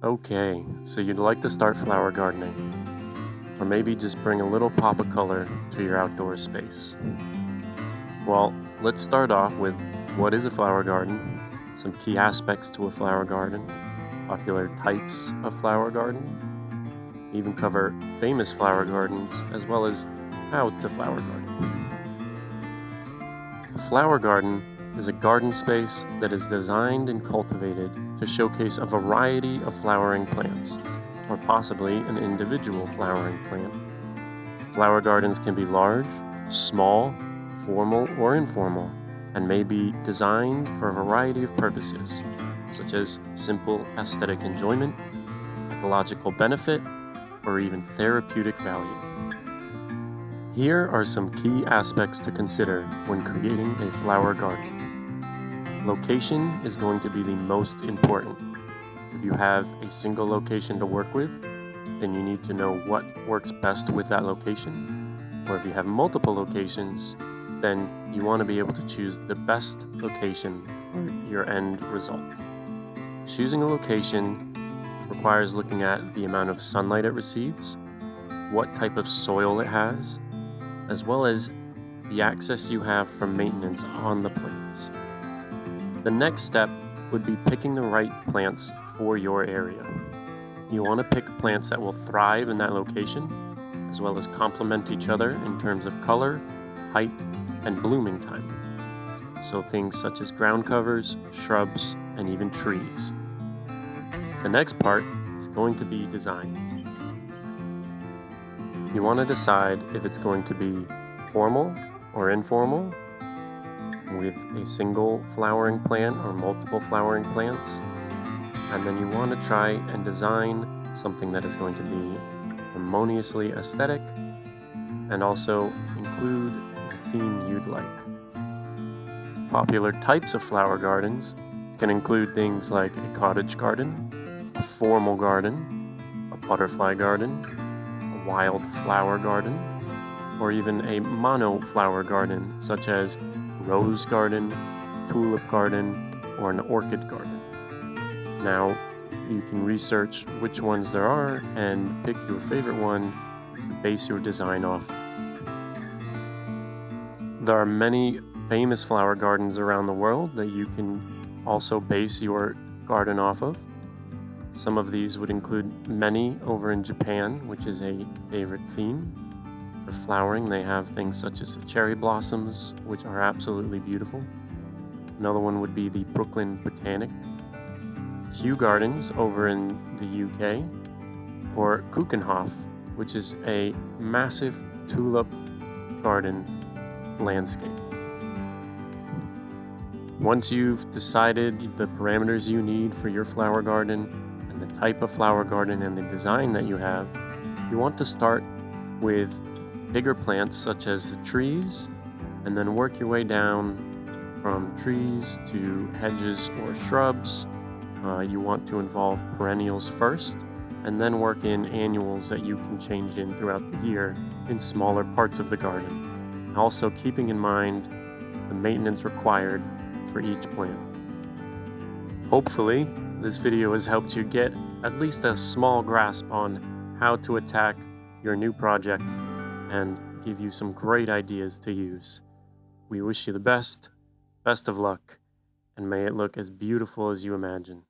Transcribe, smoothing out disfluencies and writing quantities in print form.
Okay, so you'd like to start flower gardening, or maybe just bring a little pop of color to your outdoor space. Well, let's start off with what is a flower garden, some key aspects to a flower garden, popular types of flower garden, even cover famous flower gardens as well as how to flower garden. A flower garden is a garden space that is designed and cultivated to showcase a variety of flowering plants, or possibly an individual flowering plant. Flower gardens can be large, small, formal, or informal, and may be designed for a variety of purposes, such as simple aesthetic enjoyment, ecological benefit, or even therapeutic value. Here are some key aspects to consider when creating a flower garden. Location is going to be the most important. If you have a single location to work with, then you need to know what works best with that location. Or if you have multiple locations, then you want to be able to choose the best location for your end result. Choosing a location requires looking at the amount of sunlight it receives, what type of soil it has, as well as the access you have for maintenance on the plants. The next step would be picking the right plants for your area. You want to pick plants that will thrive in that location, as well as complement each other in terms of color, height, and blooming time. So things such as ground covers, shrubs, and even trees. The next part is going to be design. You want to decide if it's going to be formal or informal, with a single flowering plant or multiple flowering plants. And then you want to try and design something that is going to be harmoniously aesthetic and also include the theme you'd like. Popular types of flower gardens can include things like a cottage garden, a formal garden, a butterfly garden, a wild flower garden, or even a monoflower garden such as rose garden, tulip garden, or an orchid garden. Now, you can research which ones there are and pick your favorite one to base your design off. There are many famous flower gardens around the world that you can also base your garden off of. Some of these would include many over in Japan, which is a favorite theme. For flowering, they have things such as the cherry blossoms, which are absolutely beautiful. Another one would be the Brooklyn Botanic, Kew Gardens over in the UK, or Keukenhof, which is a massive tulip garden landscape. Once you've decided the parameters you need for your flower garden and the type of flower garden and the design that you have, you want to start with bigger plants such as the trees, and then work your way down from trees to hedges or shrubs. You want to involve perennials first, and then work in annuals that you can change in throughout the year in smaller parts of the garden. Also keeping in mind the maintenance required for each plant. Hopefully, this video has helped you get at least a small grasp on how to attack your new project and give you some great ideas to use. We wish you the best of luck, and may it look as beautiful as you imagine.